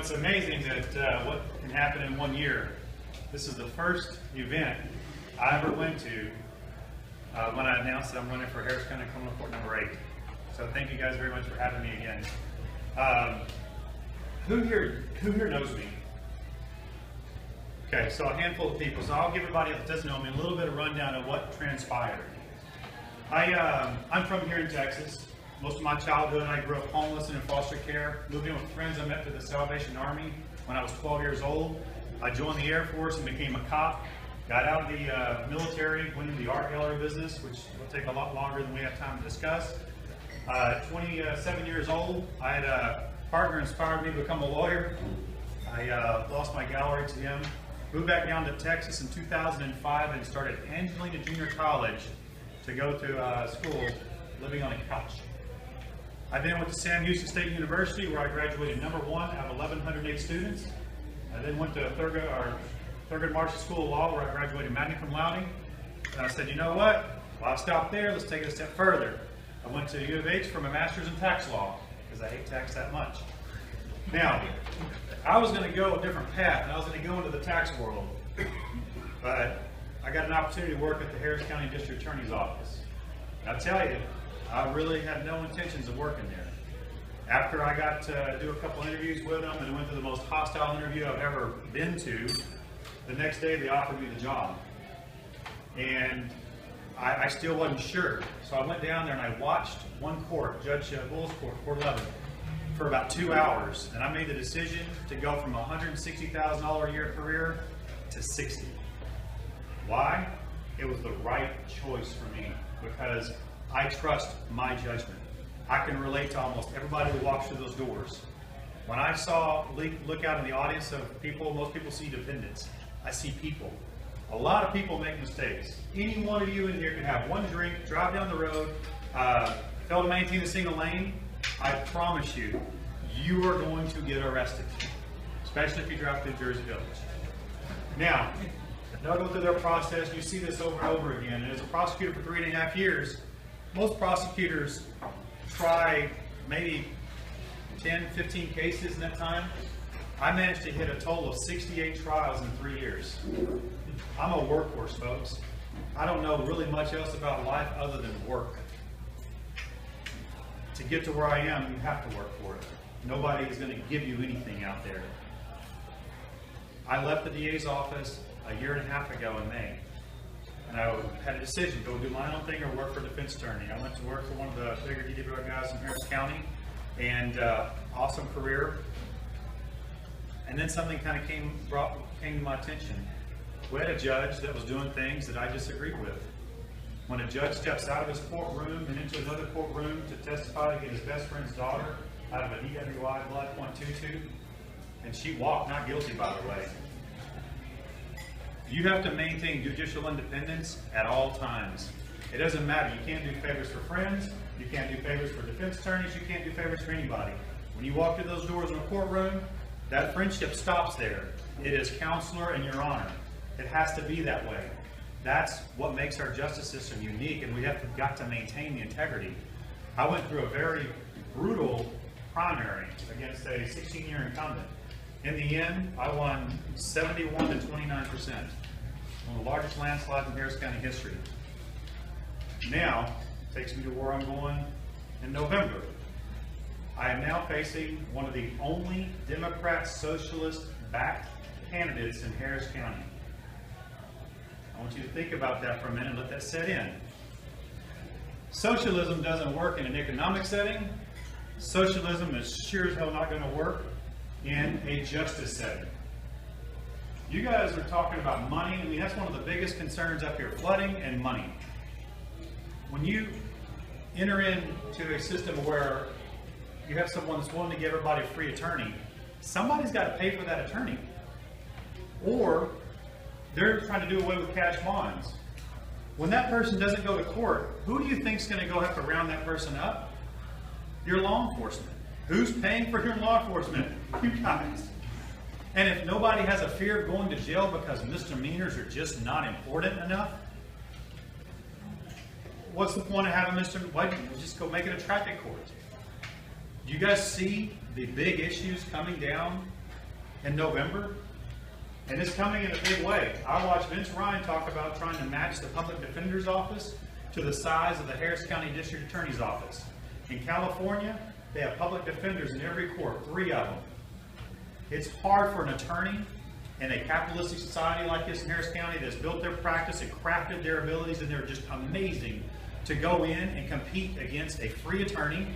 it's amazing that what can happen in 1 year. This is the first event I ever went to when I announced that I'm running for Harris County Criminal Court number 8. So thank you guys very much for having me again. Who here knows me? Okay, so a handful of people. So I'll give everybody that doesn't know me a little bit of rundown of what transpired. I'm from here in Texas. Most of my childhood, I grew up homeless and in foster care. Moved in with friends I met through the Salvation Army when I was 12 years old. I joined the Air Force and became a cop. Got out of the military, went into the art gallery business, which will take a lot longer than we have time to discuss. 27 years old, I had a partner inspired me to become a lawyer. I lost my gallery to him. Moved back down to Texas in 2005 and started Angelina Junior College to go to school, living on a couch. I then went to Sam Houston State University, where I graduated #1 out of 1,108 students. I then went to Thurgood Marshall School of Law, where I graduated magna cum laude. And I said, you know what? Well, I stopped there. Let's take it a step further. I went to U of H for my master's in tax law, because I hate tax that much. Now, I was going to go a different path, and I was going to go into the tax world. But I got an opportunity to work at the Harris County District Attorney's Office. And I tell you, I really had no intentions of working there. After I got to do a couple interviews with them and went to the most hostile interview I've ever been to, the next day they offered me the job. And I still wasn't sure. So I went down there and I watched one court, Judge Bull's court, Court 11, for about 2 hours. And I made the decision to go from a $160,000 a year career to $60,000. Why? It was the right choice for me because I trust my judgment. I can relate to almost everybody who walks through those doors. When I look out in the audience of people, most people see defendants. I see people. A lot of people make mistakes. Any one of you in here can have one drink, drive down the road, fail to maintain a single lane. I promise you, you are going to get arrested, especially if you drive through Jersey Village. Now, they'll go through their process. You see this over and over again. And as a prosecutor for 3.5 years, most prosecutors try maybe 10, 15 cases in that time. I managed to hit a total of 68 trials in 3 years. I'm a workhorse, folks. I don't know really much else about life other than work. To get to where I am, you have to work for it. Nobody is going to give you anything out there. I left the DA's office a 1.5 years ago in May. And I had a decision, go do my own thing or work for a defense attorney. I went to work for one of the bigger DWI guys in Harris County, and awesome career. And then something kind of came to my attention. We had a judge that was doing things that I disagreed with. When a judge steps out of his courtroom and into another courtroom to testify to get his best friend's daughter out of a DWI blood .22, and she walked not guilty, by the way. You have to maintain judicial independence at all times. It doesn't matter. You can't do favors for friends. You can't do favors for defense attorneys. You can't do favors for anybody. When you walk through those doors in a courtroom, that friendship stops there. It is counselor and your honor. It has to be that way. That's what makes our justice system unique, and we have got to maintain the integrity. I went through a very brutal primary against a 16-year incumbent. In the end, I won 71 to 29%, one of the largest landslides in Harris County history. Now, it takes me to where I'm going in November. I am now facing one of the only Democrat Socialist-backed candidates in Harris County. I want you to think about that for a minute and let that set in. Socialism doesn't work in an economic setting. Socialism is sure as hell not going to work in a justice setting. You guys are talking about money. I mean, that's one of the biggest concerns up here, flooding and money. When you enter into a system where you have someone that's willing to give everybody a free attorney, somebody's got to pay for that attorney. Or they're trying to do away with cash bonds. When that person doesn't go to court, who do you think is going to go have to round that person up? Your law enforcement. Who's paying for your law enforcement? You guys. And if nobody has a fear of going to jail because misdemeanors are just not important enough, what's the point of having misdemeanor? Why don't you just go make it a traffic court? Do you guys see the big issues coming down in November, and it's coming in a big way. I watched Vince Ryan talk about trying to match the public defender's office to the size of the Harris County District Attorney's office. In California, they have public defenders in every court, 3 of them. It's hard for an attorney in a capitalistic society like this in Harris County that's built their practice and crafted their abilities, and they're just amazing, to go in and compete against a free attorney,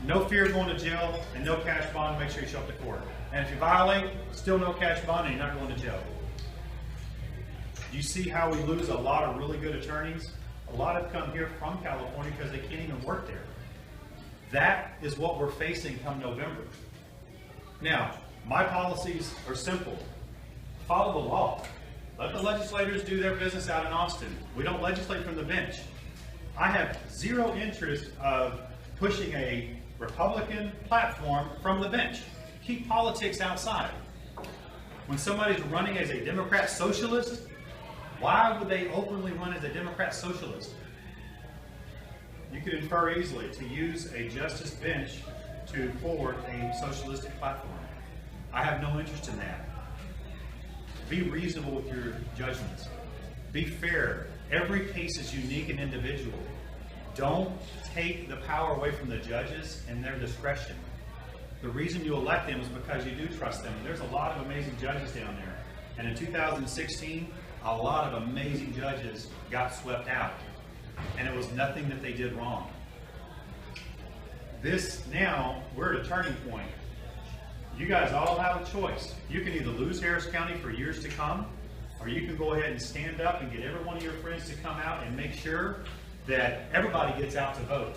no fear of going to jail, and no cash bond to make sure you show up to court. And if you violate, still no cash bond and you're not going to jail. Do you see how we lose a lot of really good attorneys? A lot have come here from California because they can't even work there. That is what we're facing come November. Now, my policies are simple. Follow the law. Let the legislators do their business out in Austin. We don't legislate from the bench. I have zero interest of pushing a Republican platform from the bench. Keep politics outside. When somebody's running as a Democrat socialist, why would they openly run as a Democrat socialist? You could infer easily to use a justice bench to forward a socialistic platform. I have no interest in that. Be reasonable with your judgments. Be fair. Every case is unique and individual. Don't take the power away from the judges and their discretion. The reason you elect them is because you do trust them. There's a lot of amazing judges down there. And in 2016, a lot of amazing judges got swept out. And it was nothing that they did wrong. Now, we're at a turning point. You guys all have a choice. You can either lose Harris County for years to come, or you can go ahead and stand up and get every one of your friends to come out and make sure that everybody gets out to vote.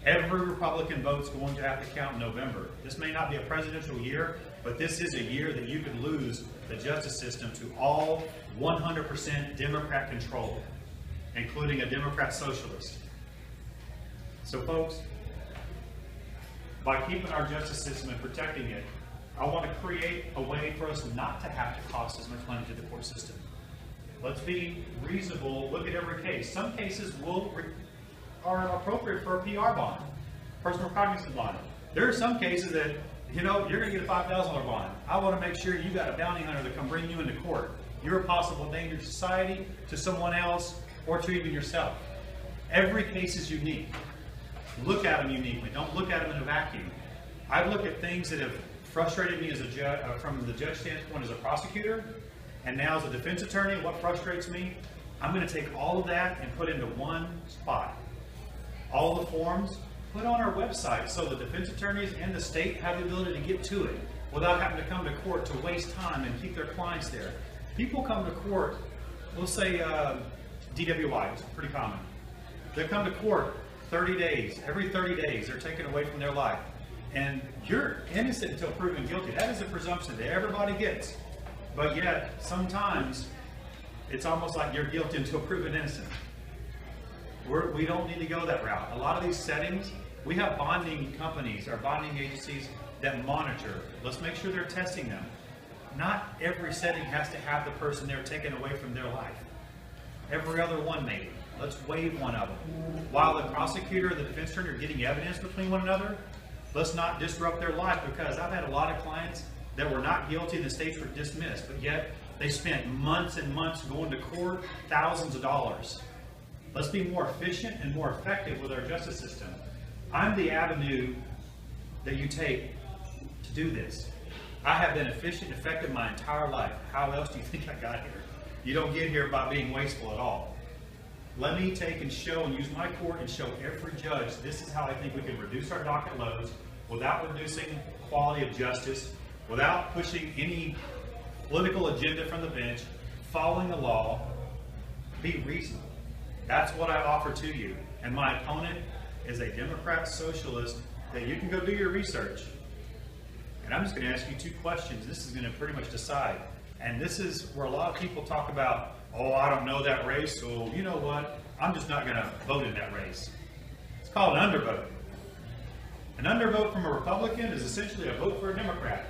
Every Republican vote's going to have to count in November. This may not be a presidential year, but this is a year that you could lose the justice system to all 100% Democrat control, including a Democrat socialist. So folks, by keeping our justice system and protecting it, I want to create a way for us not to have to cost as much money to the court system. Let's be reasonable, look at every case. Some cases are appropriate for a PR bond, personal cognizance bond. There are some cases that, you're going to get a $5,000 bond. I want to make sure you got a bounty hunter that can bring you into court. You're a possible danger to society, to someone else, or to even yourself. Every case is unique. Look at them uniquely. Don't look at them in a vacuum. I've looked at things that have frustrated me as a judge, from the judge standpoint as a prosecutor, and now as a defense attorney, what frustrates me, I'm going to take all of that and put into one spot. All the forms, put on our website so the defense attorneys and the state have the ability to get to it without having to come to court to waste time and keep their clients there. People come to court, we'll say DWI, it's pretty common. They come to court 30 days, every 30 days they're taken away from their life. And you're innocent until proven guilty. That is a presumption that everybody gets. But yet, sometimes, it's almost like you're guilty until proven innocent. We don't need to go that route. A lot of these settings, we have bonding companies or bonding agencies that monitor. Let's make sure they're testing them. Not every setting has to have the person there taken away from their life. Every other one maybe. Let's waive one of them. While the prosecutor and the defense attorney are getting evidence between one another, let's not disrupt their life, because I've had a lot of clients that were not guilty and the states were dismissed, but yet they spent months and months going to court, thousands of dollars. Let's be more efficient and more effective with our justice system. I'm the avenue that you take to do this. I have been efficient and effective my entire life. How else do you think I got here? You don't get here by being wasteful at all. Let me take and show and use my court and show every judge this is how I think we can reduce our docket loads without reducing quality of justice, without pushing any political agenda from the bench, following the law. Be reasonable. That's what I offer to you. And my opponent is a Democrat socialist that you can go do your research. And I'm just going to ask you 2 questions. This is going to pretty much decide. And this is where a lot of people talk about, oh, I don't know that race, so you know what? I'm just not going to vote in that race. It's called an undervote. An undervote from a Republican is essentially a vote for a Democrat.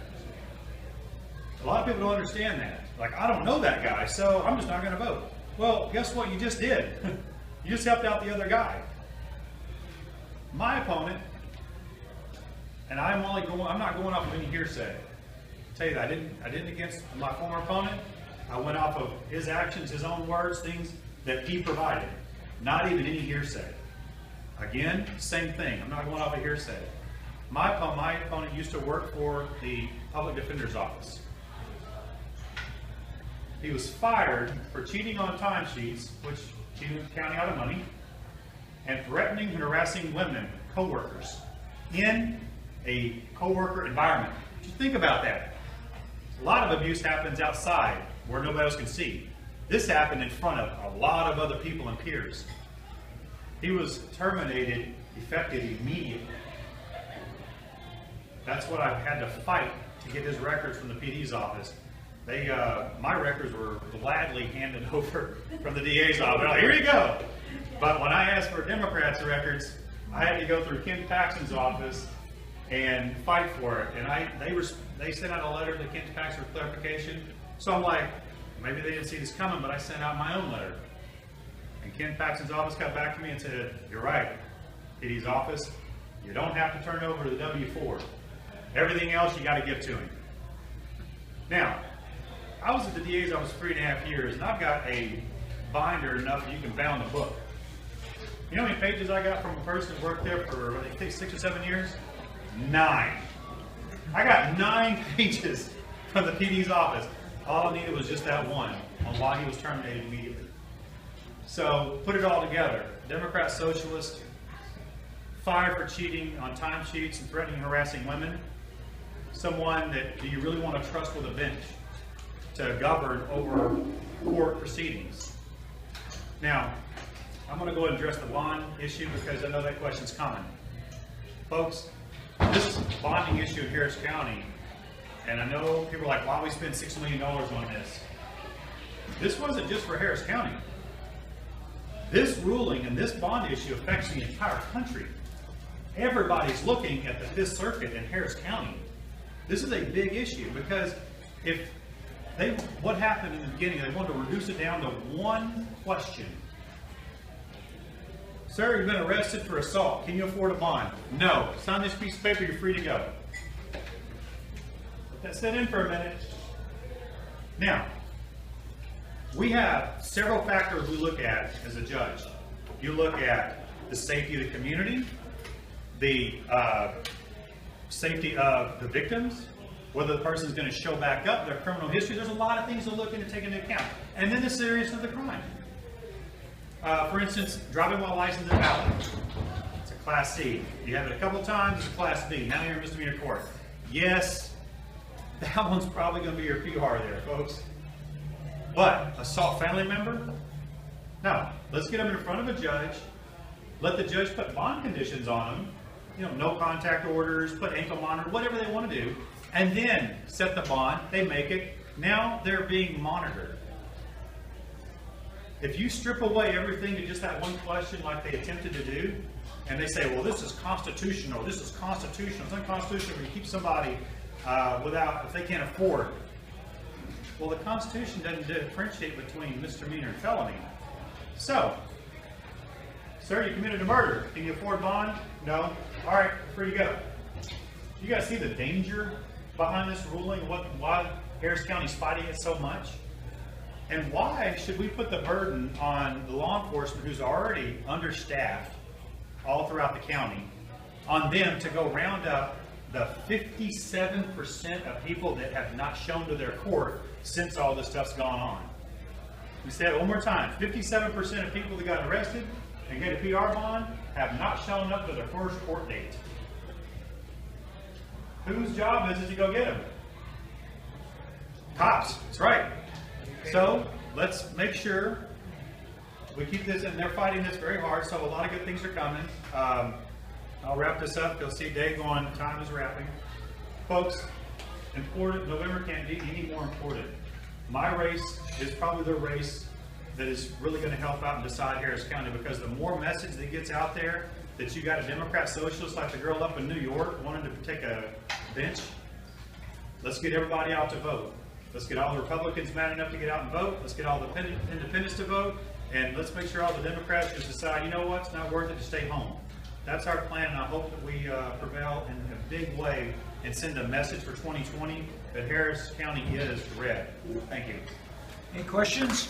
A lot of people don't understand that. Like, I don't know that guy, so I'm just not going to vote. Well, guess what you just did? You just helped out the other guy. My opponent, and I'm not going off of any hearsay, tell you that I didn't against my former opponent. I went off of his actions, his own words, things that he provided, not even any hearsay. Again, same thing. I'm not going off of hearsay. My opponent used to work for the Public Defender's Office. He was fired for cheating on timesheets, which cheated the county out of money, and threatening and harassing women, co-workers, in a co-worker environment. Just think about that. A lot of abuse happens outside where nobody else can see. This happened in front of a lot of other people and peers. He was terminated effective immediately. That's what I had to fight to get his records from the PD's office. My records were gladly handed over from the DA's office. They're like, here you go. But when I asked for Democrats' records, I had to go through Ken Paxton's office and fight for it. And they sent out a letter to Ken Paxton for clarification. So I'm like, maybe they didn't see this coming, but I sent out my own letter. And Ken Paxton's office got back to me and said, you're right, PD's office, you don't have to turn over the W-4. Everything else you got to give to him. Now, I was at the DA's office for 3.5 years, and I've got a binder enough that you can bound a book. You know how many pages I got from a person who worked there for, I think, 6 or 7 years? 9. I got 9 pages from the PD's office. All I needed was just that one on why he was terminated immediately. So, put it all together. Democrat socialist, fired for cheating on timesheets and threatening and harassing women. Someone that do you really want to trust with a bench to govern over court proceedings? Now, I'm going to go ahead and address the bond issue because I know that question's coming. Folks, this bonding issue in Harris County, and I know people are like, why we spend $6 million on this? This wasn't just for Harris County. This ruling and this bond issue affects the entire country. Everybody's looking at the Fifth Circuit in Harris County. This is a big issue because what happened in the beginning, they wanted to reduce it down to one question. Sir, you've been arrested for assault. Can you afford a bond? No. Sign this piece of paper, you're free to go. Let that set in for a minute. Now, we have several factors we look at as a judge. You look at the safety of the community, the safety of the victims, whether the person is going to show back up, their criminal history. There's a lot of things to look into, take into account. And then the seriousness of the crime. For instance, driving while licensed and valid. It's a Class C. You have it a couple times, it's a Class B. Now you're in misdemeanor court. Yes, that one's probably going to be your PR there, folks. But assault family member? No. Let's get them in front of a judge. Let the judge put bond conditions on them. You know, no contact orders, put ankle monitor, whatever they want to do. And then set the bond. They make it. Now they're being monitored. If you strip away everything to just that one question like they attempted to do, and they say, well, this is constitutional, this is constitutional, it's unconstitutional when you keep somebody if they can't afford. Well, the Constitution doesn't differentiate between misdemeanor and felony. So, sir, you committed a murder. Can you afford bond? No. All right, free to go. You guys see the danger behind this ruling? Why Harris County's fighting it so much? And why should we put the burden on the law enforcement who's already understaffed all throughout the county, on them to go round up the 57% of people that have not shown to their court since all this stuff's gone on? We say it one more time. 57% of people that got arrested and get a PR bond have not shown up to their first court date. Whose job is it to go get them? Cops. That's right. So let's make sure we keep this, and they're fighting this very hard, so a lot of good things are coming. I'll wrap this up. You'll see Dave going, time is wrapping. Folks, important, November can't be any more important. My race is probably the race that is really going to help out and decide Harris County, because the more message that gets out there that you got a Democrat socialist like the girl up in New York wanting to take a bench, let's get everybody out to vote. Let's get all the Republicans mad enough to get out and vote. Let's get all the independents to vote. And let's make sure all the Democrats just decide, you know what, it's not worth it to stay home. That's our plan, and I hope that we prevail in a big way and send a message for 2020 that Harris County is red. Thank you. Any questions?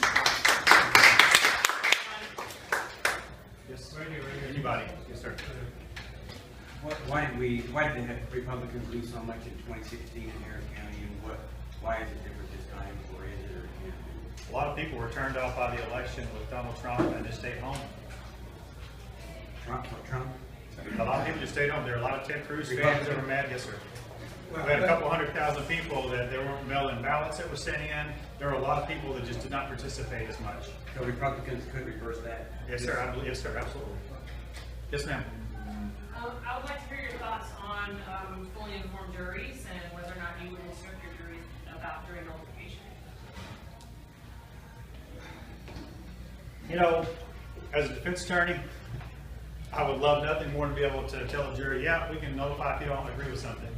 Yes. Anybody? Yes, sir. Why did the Republicans lose so much in 2016 in Harris County, and why is it different this time, or is it, or can't it? A lot of people were turned off by the election with Donald Trump and just stayed home. Trump? A lot of people just stayed home. There are a lot of Ted Cruz fans that were mad. Yes, sir. We had a couple 100,000 people that there weren't mail-in ballots that were sent in. There were a lot of people that just did not participate as much. So Republicans could reverse that? Yes, sir. I believe. Yes, sir. Absolutely. Yes, ma'am. I would like to hear your thoughts on fully informed juries and whether or not you would instruct your juries about jury nullification. You know, as a defense attorney, I would love nothing more than to be able to tell a jury, yeah, we can notify if you don't agree with something.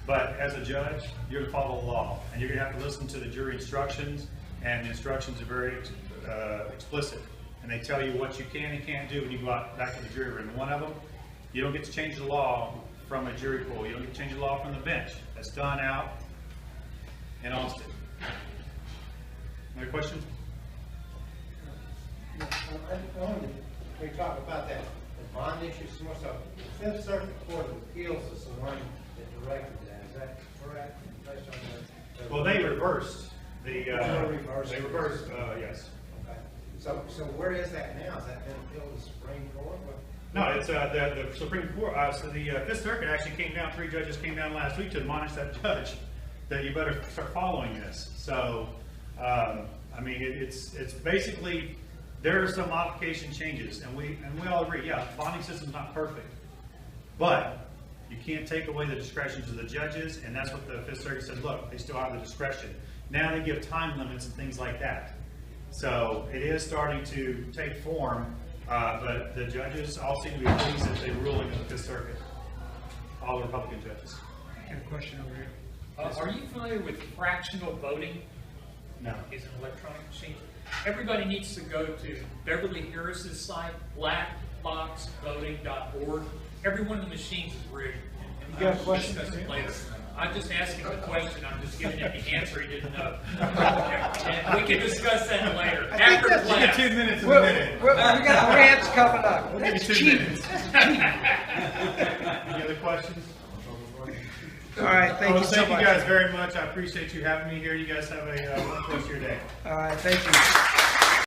But as a judge, you're to follow the law, and you're going to have to listen to the jury instructions, and the instructions are very explicit. And they tell you what you can and can't do when you go out back to the jury room. One of them, you don't get to change the law from a jury pool. You don't get to change the law from the bench. That's done out in Austin. Any questions? I wanted to talk about that, the bond issue some more. So the Fifth Circuit Court of Appeals is the one that directed that. Is that correct? Based on the Well, they reversed the. Reversed. They reversed. Yes. Okay. So where is that now? Has that been appealed to the Supreme Court? No, it's the Supreme Court. So the Fifth Circuit actually came down. 3 judges came down last week to admonish that judge that you better start following this. So, I mean, it's basically there are some modification changes, and we all agree. Yeah, the bonding system's not perfect, but you can't take away the discretions of the judges, and that's what the Fifth Circuit said. Look, they still have the discretion. Now they give time limits and things like that. So it is starting to take form. But the judges all seem to be pleased that they ruling in the Fifth Circuit. All the Republican judges. I got a question over here. Are you familiar with fractional voting? No. It's an electronic machine. Everybody needs to go to Beverly Harris's site, blackboxvoting.org. Every one of the machines is rigged. You got a question? Discuss it later. I'm just asking the question. I'm just giving him the answer he didn't know. And we can discuss that later. After class. 2 minutes in a minute. We got rants coming up. We'll give you 2 minutes. Any other questions? All right, thank you so Thank much. you guys very much. I appreciate you having me here. You guys have a wonderful rest of your day. All right, thank you.